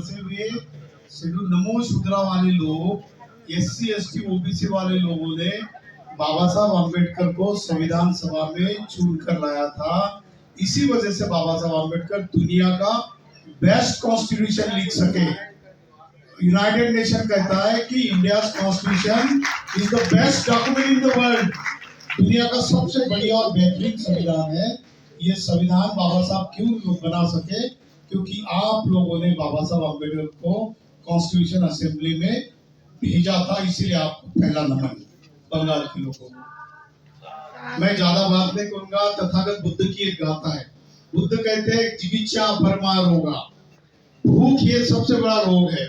बसे हुए शेड्यूल नमो शूद्रा वाले लोग, SC ST OBC वाले लोगों ने बाबा साहब अम्बेडकर को संविधान सभा में चुन कर लाया था। इसी वजह से बाबा साहब अम्बेडकर दुनिया का बेस्ट कॉन्स्टिट्यूशन लिख सके। यूनाइटेड नेशन कहता है कि India constitution is the best document in the world. दुनिया का सबसे बढ़िया और बेहतरीन संविधान है। ये संविधान बाबा साहब क्यों बना सके? क्योंकि आप लोगों ने बाबा साहब अम्बेडकर को कॉन्स्टिट्यूशन असेंबली में भेजा था, इसीलिए आपको पहला नमन बंगाल के लोगों को। मैं ज्यादा बात नहीं करूंगा। तथागत बुद्ध की एक गाथा है। बुद्ध कहते हैं जिगिचा परमा रोगा, भूख ये सबसे बड़ा रोग है।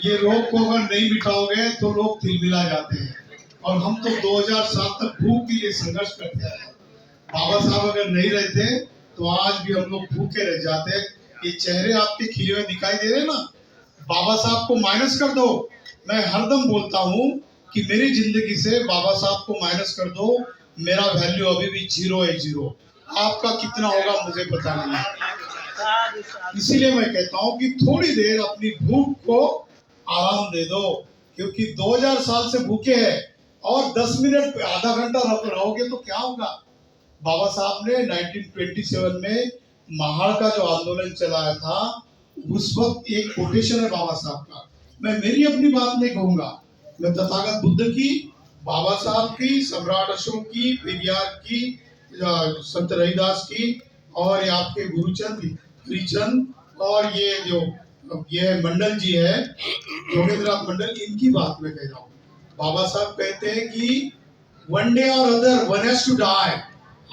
ये रोग को अगर नहीं मिटाओगे तो लोग तिलमिला जाते हैं। और हम तो 2007 तक भूख के लिए संघर्ष करते हैं। बाबा साहब अगर नहीं रहते तो आज भी हम लोग भूखे रह जाते। ये चेहरे आपके खिले हुए दिखाई दे रहे हैं ना, बाबा साहब को माइनस कर दो। मैं हरदम बोलता हूँ कि मेरी जिंदगी से बाबा साहब को माइनस कर दो, मेरा वैल्यू अभी भी 0 है 0। आपका कितना होगा मुझे पता नहीं है। इसीलिए मैं कहता हूँ कि थोड़ी देर अपनी भूख को आराम दे दो, क्योंकि 2000 साल से भूखे हैं और 10 मिनट आधा घंटा रहोगे तो क्या होगा? बाबा साहब ने 1927 में महाड़ का जो आंदोलन चलाया था, उस वक्त एक कोटेशन है बाबा साहब का। मैं मेरी अपनी बात नहीं कहूंगा, मैं तथागत बुद्ध की, बाबा साहब की, सम्राट अशोक की, पेरियार की, संत रविदास की, और ये आपके गुरुचंद हरिचंद और ये मंडल जी है, योगेंद्रनाथ मंडल, इनकी बात मैं कह रहा हूँ। बाबा साहब कहते हैं कि वन डे और other one has to die.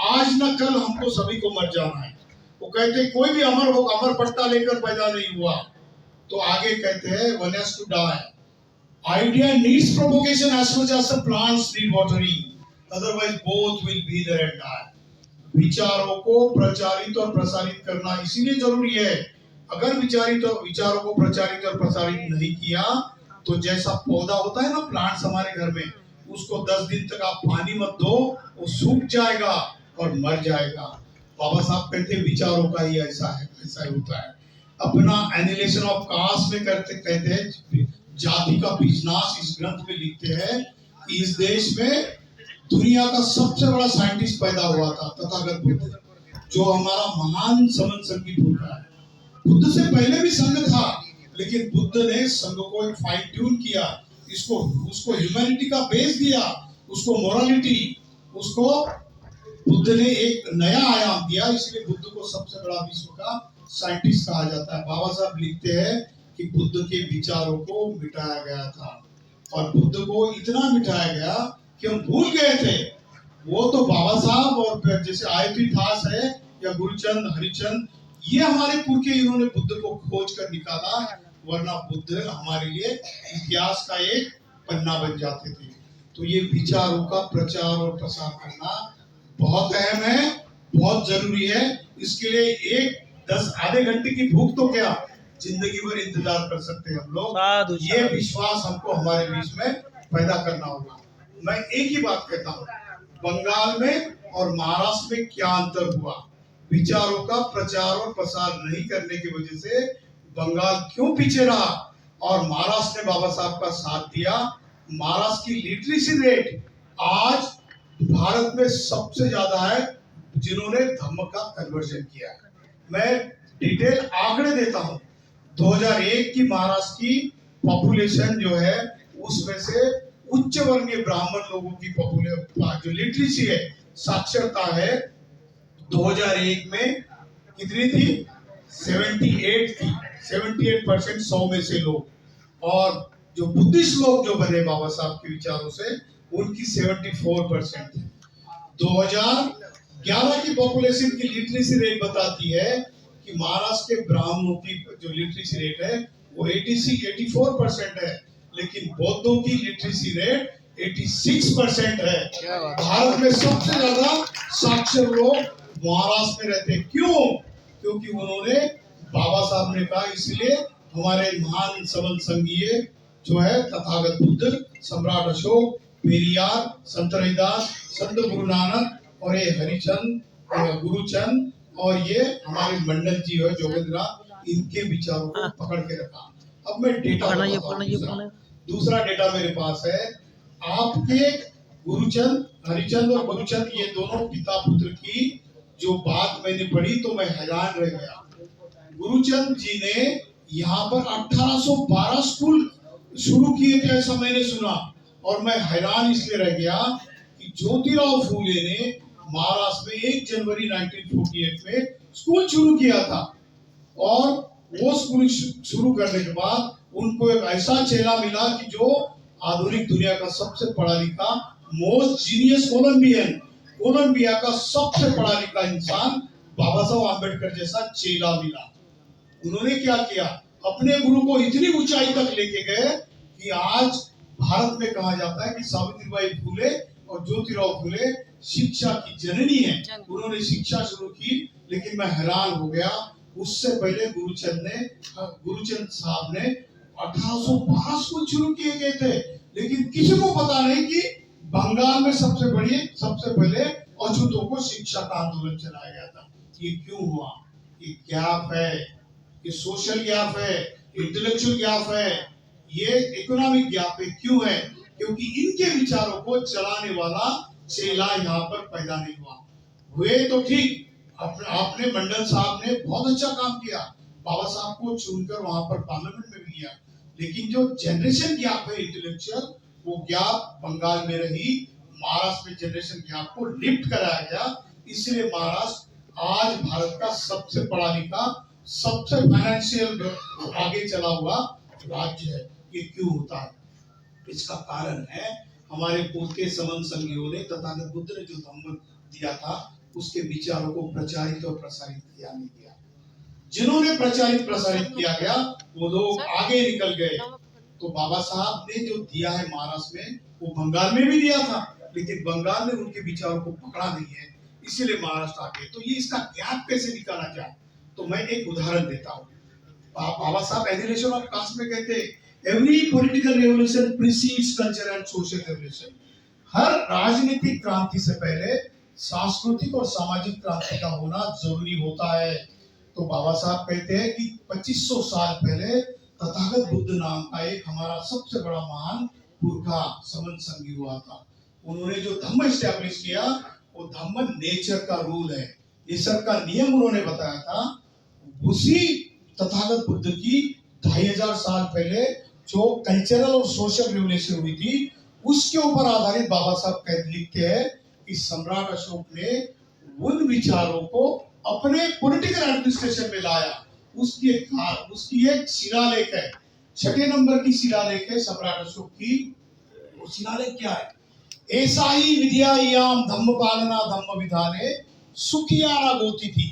आज न कल हमको सभी को मर जाना है। वो कहते हैं कोई भी अमर पट्टा लेकर पैदा नहीं हुआ। तो आगे कहते हैं one has to die. Idea needs propagation as much as the plants need watering, otherwise both will be there and die. विचारों को प्रचारित और प्रसारित करना इसीलिए जरूरी है। अगर विचारों को प्रचारित और प्रसारित नहीं किया तो जैसा पौधा होता है ना, प्लांट्स हमारे घर में, उसको 10 दिन तक आप पानी मत दो, वो सूख जाएगा और मर जाएगा। बाबा साहब कहते हैं विचारों का ही ऐसा है, ऐसा ही होता है। अपना एनिलेशन ऑफ कास्ट में कहते हैं जाति का बीजनाश इस ग्रंथ में लिखते हैं कि इस देश में दुनिया का सबसे बड़ा साइंटिस्ट पैदा हुआ था, तथागत बुद्ध, जो हमारा महान समन संगीत होता है। बुद्ध से पहले भी संघ था, लेकिन बुद्ध ने संघ को एक फाइन ट्यून किया, उसको ह्यूमैनिटी का बेस दिया, उसको मोरालिटी, उसको बुद्ध ने एक नया आयाम दिया। इसलिए बुद्ध को सबसे बड़ा विश्व का साइंटिस्ट कहा जाता है। बाबा साहब लिखते हैं कि बुद्ध के विचारों को मिटाया गया था, और बुद्ध को इतना मिटाया गया कि हम भूल गए थे। वो तो बाबा साहब और जैसे आयती ठास है या गुरुचंद हरिचंद, ये हमारे पुरखे, इन्होंने बुद्ध को खोज कर निकाला, वरना बुद्ध हमारे लिए इतिहास का एक पन्ना बन जाते थे। तो ये विचारों का प्रचार और प्रसार करना बहुत अहम है, बहुत जरूरी है। इसके लिए आधे घंटे की भूख तो क्या, जिंदगी भर इंतजार कर सकते हैं हम लोग। ये विश्वास हमको हमारे बीच में पैदा करना होगा। मैं एक ही बात कहता हूँ, बंगाल में और महाराष्ट्र में क्या अंतर हुआ? विचारों का प्रचार और प्रसार नहीं करने की वजह से बंगाल क्यों पीछे रहा और महाराष्ट्र ने बाबा साहब का साथ दिया। महाराष्ट्र की लिटरेसी रेट आज भारत में सबसे ज्यादा है, जिन्होंने धम्म का कन्वर्जन किया है। मैं डिटेल आंकड़े देता हूं। 2001 की महाराष्ट्र की पॉपुलेशन जो है, उसमें से उच्च वर्गीय ब्राह्मण लोगों की पॉपुलेशन जो लिटरेसी है, साक्षरता है, 2001 में कितनी थी? 78 थी। 78% 100 में से लोग। और जो बुद्धिस्ट लोग जो बने बाबा साहब के विचारों से, उनकी 74% है। 2011 की पॉपुलेशन की लिटरेसी रेट बताती है कि महाराष्ट्र के ब्राह्मणों की जो लिटरेसी रेट है वो 84% है, लेकिन बौद्धों की लिटरेसी रेट 86% है। भारत में सबसे ज्यादा साक्षर लोग महाराष्ट्र में रहते हैं। क्यों? क्योंकि उन्होंने, बाबा साहब ने कहा, इसलिए हमारे महान समन संघीय जो है तथागत बुद्ध, सम्राट अशोक, पेरियार, संत रविदास, संत गुरु नानक और ये हरिचंद, गुरुचंद और ये हमारे मंडल जी है जोगेंद्र, इनके विचारों को पकड़ के रखा। अब मैं डेटा बताता हूं। दूसरा डेटा मेरे पास है। आपके गुरुचंद, हरिचंद और गुरुचंद, ये दोनों पिता पुत्र की जो बात मैंने पढ़ी तो मैं हैरान रह गया। गुरुचंद जी ने यहाँ पर 1812 स्कूल शुरू किए थे, ऐसा मैंने सुना। और मैं हैरान इसलिए रह गया कि ज्योतिराव फूले ने महाराष्ट्र में 1 जनवरी 1948 में स्कूल शुरू किया था। और वो स्कूल शुरू करने के बाद उनको एक ऐसा चेला मिला कि जो आधुनिक दुनिया का सबसे पढ़ा लिखा, मोस्ट जीनियस कोलंबिया का सबसे पढ़ा लिखा इंसान बाबा साहब आम्बेडकर जैसा चेला मिला। उन्होंने क्या किया, अपने गुरु को इतनी ऊंचाई तक लेके गए कि आज भारत में कहा जाता है कि सावित्रीबाई फूले और ज्योतिराव फूले शिक्षा की जननी है। उन्होंने शिक्षा शुरू की। लेकिन मैं हैरान हो गया, उससे पहले गुरुचंद साहब ने 1812 स्कूल शुरू किए गए थे। लेकिन किसी को पता नहीं कि बंगाल में सबसे पहले अछूतों को शिक्षा का आंदोलन चलाया गया था। ये क्यों हुआ? ये गैप है, ये सोशल गैप है, इंटेलेक्चुअल गैप है, ये इकोनॉमिक गैप है। क्यों है? क्योंकि इनके विचारों को चलाने वाला चेला यहाँ पर पैदा नहीं हुआ। हुए तो ठीक, आपने मंडल साहब ने बहुत अच्छा काम किया, बाबा साहब को चुनकर वहां पर पार्लियामेंट में भी लिया। लेकिन जो जनरेशन गैप है इंटेलेक्चुअल, वो गैप बंगाल में रही। महाराष्ट्र में जनरेशन गैप को लिफ्ट कराया गया। इसलिए महाराष्ट्र आज भारत का सबसे पढ़ा लिखा, सबसे फाइनेंशियल आगे चला हुआ राज्य है। ये क्यों होता है? इसका कारण है हमारे पूर्व के समन संगियों ने, तथागत बुद्ध ने जो धम्म दिया था उसके विचारों को प्रचारित और प्रसारित किया नहीं गया। जिन्होंने प्रचारित प्रसारित किया गया वो लोग आगे निकल गए। तो बाबा साहब ने जो दिया है महाराष्ट्र में, वो बंगाल में भी दिया था, लेकिन बंगाल ने उनके विचारों को पकड़ा नहीं है, इसीलिए महाराष्ट्र आगे। तो ये इसका गैप कैसे निकाला जाए? तो मैं एक उदाहरण देता हूँ। बाबा साहब एनिहिलेशन ऑफ कास्ट में कहते हैं, every political revolution precedes culture and social revolution. हर राजनीतिक क्रांति से पहले सांस्कृतिक और सामाजिक क्रांति का होना जरूरी होता है। तो बाबा साहब कहते हैं कि 2500 साल पहले तथागत बुद्ध नाम का एक हमारा सबसे बड़ा महान पुरखा समन संगी हुआ था। उन्होंने जो धम्म एस्टैब्लिश किया, वो धम्म नेचर का रूल है, नेचर का नियम उन्होंने बताया था। उसी तथागत बुद्ध की 2500 साल पहले जो कल्चरल और सोशल रिवोल्यूशन हुई थी, उसके ऊपर आधारित बाबा साहब लिखते हैं कि सम्राट अशोक ने उन विचारों को अपने पॉलिटिकल एडमिनिस्ट्रेशन में लाया। उसकी एक शिलालेख है, 6 नंबर की शिलालेख है सम्राट अशोक की। वो शिलालेख क्या है? ऐसा ही विद्यायाम धम्म पालना धम्म विधाने सुखियाना गोती थी।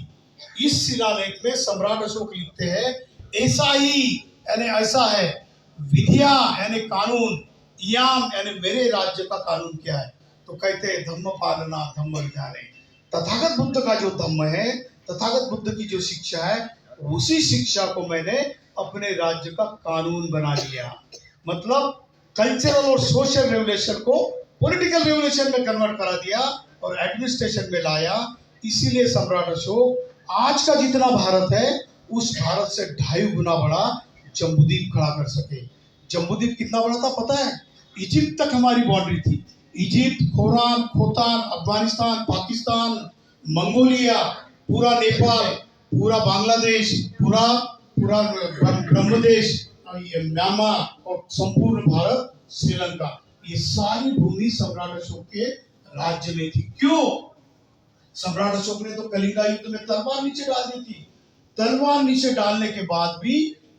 इस शिलालेख में सम्राट अशोक लिखते हैं, ऐसा ही यानी ऐसा है, विद्या यानी कानून, याम यानी मेरे राज्य का कानून क्या है? तो कहते हैं धम्म पालना धम्म विधाने। तथागत बुद्ध का जो धम्म है, तथागत बुद्ध की जो शिक्षा है, उसी शिक्षा को मैंने अपने राज्य का कानून बना लिया। मतलब कल्चरल और सोशल रेवोल्यूशन को पॉलिटिकल रेवोल्यूशन में कन्वर्ट करा दिया और एडमिनिस्ट्रेशन में लाया। इसीलिए सम्राट अशोक आज का जितना भारत है, उस भारत से 2.5 गुना बड़ा जम्बूद्वीप खड़ा कर सके। जम्बूद्वीप कितना बड़ा था पता है? इजिप्ट तक हमारी बाउंड्री थी। Egypt, Khotan, Afghanistan, Pakistan, Mongolia, पूरा नेपाल, पूरा बांग्लादेश, पूरा ब्रह्मदेश, म्यांमार और संपूर्ण भारत, श्रीलंका, ये सारी भूमि सम्राट अशोक के राज्य में थी। क्यों? सम्राट अशोक ने तो कलिंगा युद्ध में तलवार नीचे डाल दी थी। तलवार नीचे डालने के बाद भी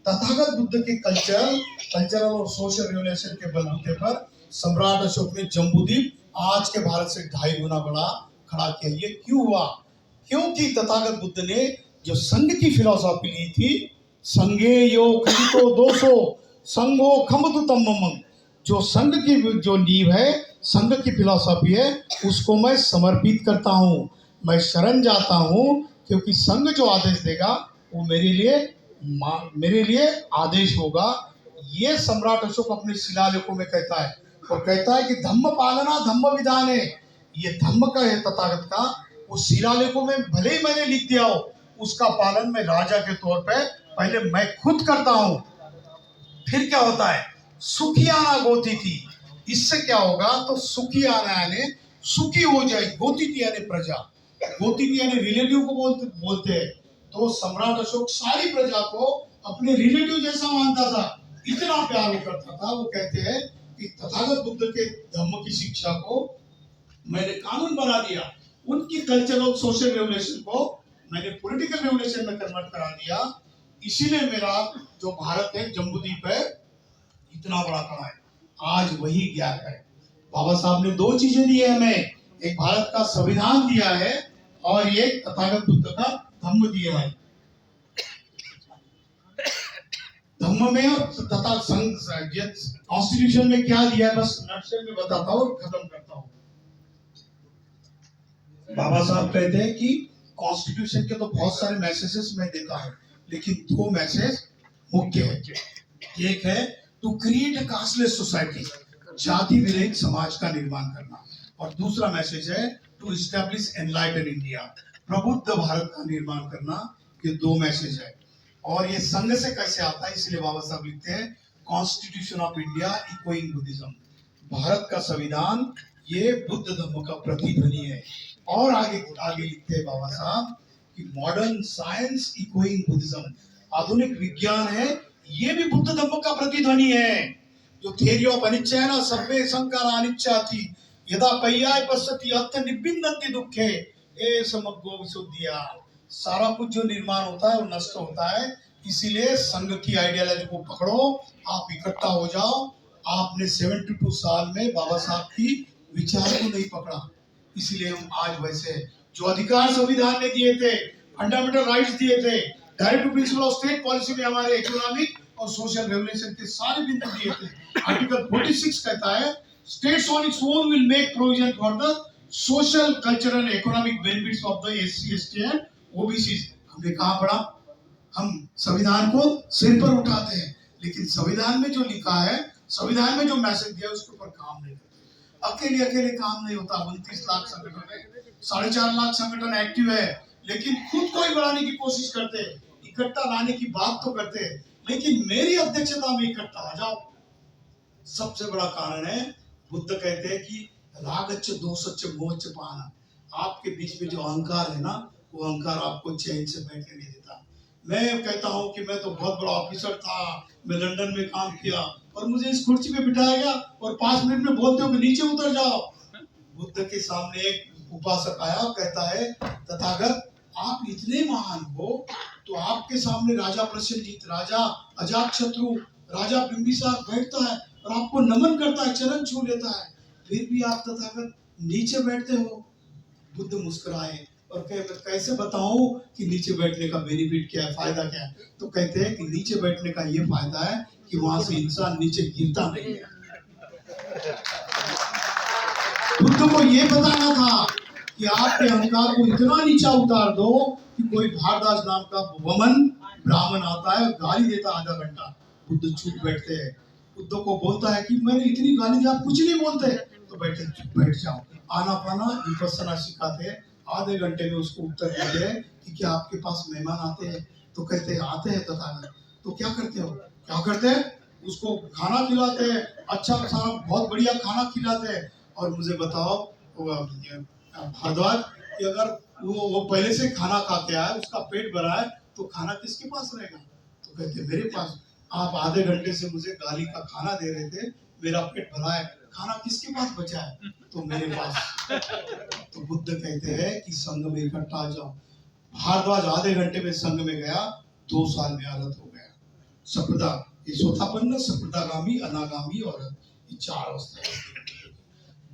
तथागत बुद्ध के कल्चरल और सोशल रिवोल्यूशन के बलबूते पर सम्राट अशोक ने जम्बूद्वीप आज के भारत से 2.5 गुना बड़ा खड़ा किया। ये क्यों हुआ? क्योंकि तथागत बुद्ध ने जो संघ की फिलॉसफी ली थी, संघे यो खितो दोषो संघो खमतु तम्मम, जो संघ की जो नींव है, संघ की फिलॉसफी है, उसको मैं समर्पित करता हूँ, मैं शरण जाता हूँ, क्योंकि संघ जो आदेश देगा वो मेरे लिए आदेश होगा। ये सम्राट अशोक अपने शिलालेखों में कहता है, और कहता है कि धम्म पालना धम्म विधान है। ये धम्म का है तथागत का, उस शिलालेखों में भले ही मैंने लिख दिया हो, उसका पालन मैं राजा के तौर पे पहले मैं खुद करता हूं, फिर क्या होता है, सुखियाना गोती थी। इससे क्या होगा, तो सुखियाना यानी सुखी हो जाएगी, गोती थी यानी प्रजा, गोती थी यानी रिलेटिव को बोलते हैं। तो सम्राट अशोक सारी प्रजा को अपने रिलेटिव जैसा मानता था, इतना प्यार वो करता था। वो कहते हैं कि तथागत बुद्ध के धम्म की शिक्षा को मैंने कानून बना दिया, उनकी कल्चरल सोशल रेवोल्यूशन को मैंने पॉलिटिकल रेवोल्यूशन में कन्वर्ट करा दिया। इसीलिए मेरा जो भारत है, जम्बूद्वीप है, इतना बड़ा खड़ा है। आज वही ज्ञात है। बाबा साहब ने दो चीजें दी है हमें, एक भारत का संविधान दिया है और एक तथागत बुद्ध का धम्म दिया है। धम्म में और तथा कॉन्स्टिट्यूशन में क्या दिया है, बस नटशेल में बताता हूँ और खत्म करता हूँ। बाबा साहब कहते हैं कि कॉन्स्टिट्यूशन के तो बहुत सारे मैसेजेस मैं देता हूँ, लेकिन दो मैसेज मुख्य है। एक है to create a casteless society, जाति विरहित समाज का निर्माण करना, और दूसरा मैसेज है टू एस्टैब्लिश एनलाइटन इंडिया, प्रबुद्ध भारत का निर्माण करना। ये दो मैसेज है। और ये संघ से कैसे आता है, इसलिए बाबा साहब लिखते हैं constitution of India echoing Buddhism, Bharat का संविधान ये बुद्ध धर्म का प्रतिध्वनि है। और आगे आगे लिखते हैं बाबा साहब कि मॉडर्न साइंस इकोइंग बुद्धिज्म, आधुनिक विज्ञान है ये भी बुद्ध धर्म का प्रतिध्वनि है। जो थ्योरी ऑफ अनिच्छा है ना, सर्वे संकारा अनिच्छाति यदा पर्याय पश्यति अथ निबिन्दन्ति दुखे ए समग्रो विशुद्धिया, सारा कुछ जो निर्माण होता है वो नष्ट होता है। इसीलिए संघ की आइडियोलॉजी को पकड़ो, आप इकट्ठा हो जाओ। आपने 72 साल में बाबा साहब की विचार को नहीं पकड़ा, इसीलिए हम आज वैसे जो अधिकार संविधान ने दिए थे, फंडामेंटल राइट्स दिए थे, directive principle of state policy में हमारे इकोनॉमिक और सोशल रेवोल्यूशन के सारे बिंदु दिए थे। आर्टिकल 46 कहता है states on its own will make provision for the social cultural economic benefits of the SC ST and OBC. हमने कहा पढ़ा, हम संविधान को सिर पर उठाते हैं, लेकिन संविधान में जो लिखा है, संविधान में जो मैसेज दिया है उसके ऊपर काम नहीं करते। अकेले काम नहीं होता। 29 लाख संगठन है, 4.5 लाख संगठन एक्टिव है, लेकिन खुद को ही बढ़ाने की कोशिश करते हैं, इकट्ठा लाने की बात तो करते हैं, लेकिन मेरी अध्यक्षता में इकट्ठा आ जाओ। सबसे बड़ा कारण है, बुद्ध कहते हैं कि रागच्च दोषच्च मोहच्च पाना, आपके बीच में जो अहंकार है ना, वो अहंकार आपको चैन से बैठने नहीं देता। मैं कहता हूँ कि मैं तो बहुत बड़ा ऑफिसर था, मैं लंदन में काम किया और मुझे इस कुर्सी पे बिठाया गया और 5 मिनट में बोलते हो कि नीचे उतर जाओ। बुद्ध के सामने एक उपासक आया और कहता है तथागत आप इतने महान हो, तो आपके सामने राजा प्रसेनजीत, राजा अजातशत्रु, राजा बिंबिसार बैठता है और आपको नमन करता है, चरण छू लेता है, फिर भी आप तथागत नीचे बैठते हो। बुद्ध मुस्कुराए और कैसे बताऊं कि नीचे बैठने का बेनिफिट क्या है, फायदा क्या है। तो कहते हैं कि नीचे बैठने का ये फायदा है कि वहां से इंसान नीचे गिरता नहीं है। बुद्ध को ये बताना था कि आपके अहंकार को इतना नीचा उतार दो कि कोई भारदास नाम का वमन ब्राह्मण आता है और गाली देता आधा घंटा, बुद्ध चुप बैठते हैं। बुद्ध को बोलता है कि मैंने इतनी गाली दी, आप कुछ नहीं बोलते, तो बैठे चुप बैठ जाओ। आना पाना विपस्सना सिखाते, आधे घंटे में उसको उत्तर देते हैं कि क्या आपके पास मेहमान आते हैं, तो कहते हैं आते हैं तथागत। तो क्या करते हो, क्या करते हैं, उसको खाना खिलाते हैं, अच्छा सारा बहुत बढ़िया खाना खिलाते हैं। और मुझे बताओ भारद्वाज कि अगर वो पहले से खाना खा के आया, उसका पेट भरा है, तो खाना किसके पास रहेगा, तो कहते हैं मेरे पास। आप आधे घंटे से मुझे गाली का खाना दे रहे थे, मेरा पेट भरा है, खाना किसके पास बचा है, तो मेरे पास। तो बुद्ध कहते हैं कि संघ में इकट्ठा आ जाओ। भारद्वाज आधे घंटे में संघ में गया, 2 साल में आदत हो गया। सप्रदा, ये सोथापन्न, सप्रदागामी, अनागामी और ये 4 अवस्थाएं।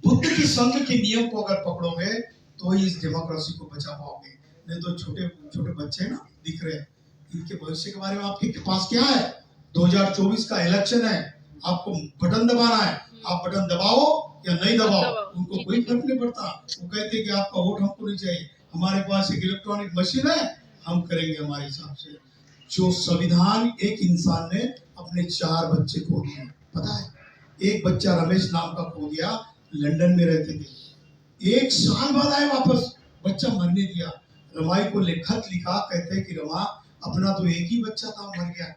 बुद्ध की संघ के नियम को अगर पकड़ोगे तो ही इस डेमोक्रेसी को बचा पाओगे। नहीं तो छोटे छोटे बच्चे ना दिख रहे हैं, इनके भविष्य के बारे में आपके पास क्या है। 2024 का इलेक्शन है, आपको बटन दबाना है, आप बटन दबाओ या नहीं दबाओ, उनको कोई फर्क नहीं पड़ता। वो कहते हैं कि आपका वोट हमको नहीं चाहिए, हमारे पास एक इलेक्ट्रॉनिक मशीन है, हम करेंगे हमारे हिसाब से। जो संविधान एक इंसान ने अपने 4 बच्चे खो दिए, पता है, एक बच्चा रमेश नाम का खो दिया, लंदन में रहते थे, 1 साल बाद आए वापस, बच्चा मरने दिया। रमाई को खत लिखा, कहते हैं कि रमा अपना तो एक ही बच्चा था, मर गया।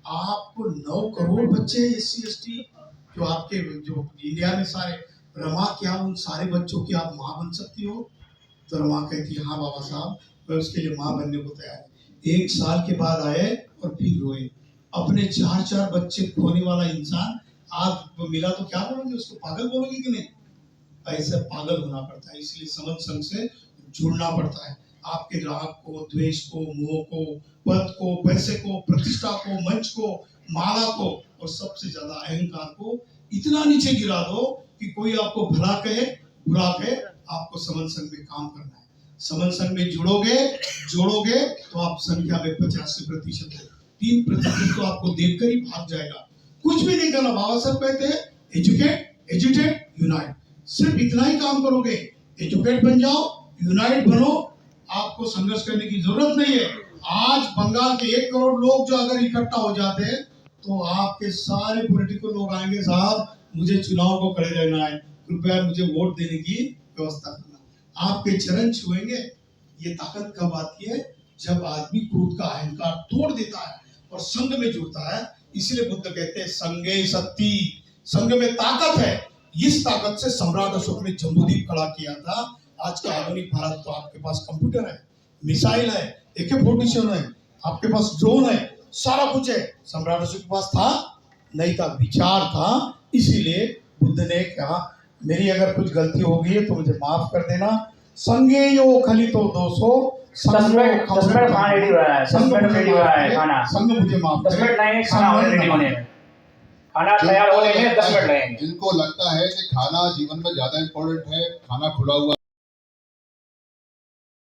आपको 9 करोड़ बच्चे SC ST जो आपके जो इंडिया में सारे, रमा क्या उन सारे बच्चों की आप माँ बन सकती हो? तो रमा कहती हाँ बाबा साहब, मैं उसके लिए माँ बनने को तैयार है। 1 साल के बाद आए और फिर रोए। अपने 4 बच्चे खोने वाला इंसान आप मिला तो क्या बोलोगे उसको, पागल बोलोगे कि नहीं? ऐसे पागल होना पड़ता है, इसलिए समझ संघ से जुड़ना पड़ता है। आपके राग को, द्वेष को, मोह को, पद को, पैसे को, प्रतिष्ठा को, मंच को, माला को और सबसे ज्यादा अहंकार को इतना नीचे गिरा दो कि कोई आपको भला कहे बुरा कहे, आपको समन संघ में काम करना है। समन संघ में जोड़ोगे तो आप संख्या में 85% है। 3% तो आपको देखकर ही भाग जाएगा। कुछ भी नहीं करना। बाबा साहब कहते हैं एजुकेट यूनाइट। सिर्फ इतना ही काम करोगे, एजुकेट बन जाओ, यूनाइट बनो, आपको संघर्ष करने की जरूरत नहीं है। आज बंगाल के 1 करोड़ लोग जो अगर इकट्ठा हो जाते हैं तो आपके सारे पॉलिटिकल लोग आएंगे, साहब मुझे चुनाव को खड़े रहना है, कृपया मुझे वोट देने की व्यवस्था करना। आपके चरण छुएंगे। ये ताकत कब आती है? जब आदमी क्रोध का अहंकार तोड़ देता है और संघ में जुड़ता है। इसलिए बुद्ध कहते हैं संघे शक्ति, संघ में ताकत है। इस ताकत से सम्राट अशोक ने जम्बूद्वीप खड़ा किया था। आज का आधुनिक भारत तो आपके पास कंप्यूटर है, मिसाइल है, AK-47 है, आपके पास ड्रोन है, सारा कुछ है। सम्राट अशोक के पास था नहीं था, विचार था। इसीलिए बुद्ध ने कहा मेरी अगर कुछ गलती हो गई है तो मुझे माफ कर देना। संगे यो खलितो 200 10 मिनट खाना रेडी हुआ है, 10 मिनट रेडी हुआ है खाना। संग मुझे माफ 10 मिनट लगेंगे खाना रेडी होने में, खाना तैयार होने में 10 मिनट लगेंगे। जिनको लगता है कि खाना जीवन में ज्यादा इम्पोर्टेंट है, खाना खुला हुआ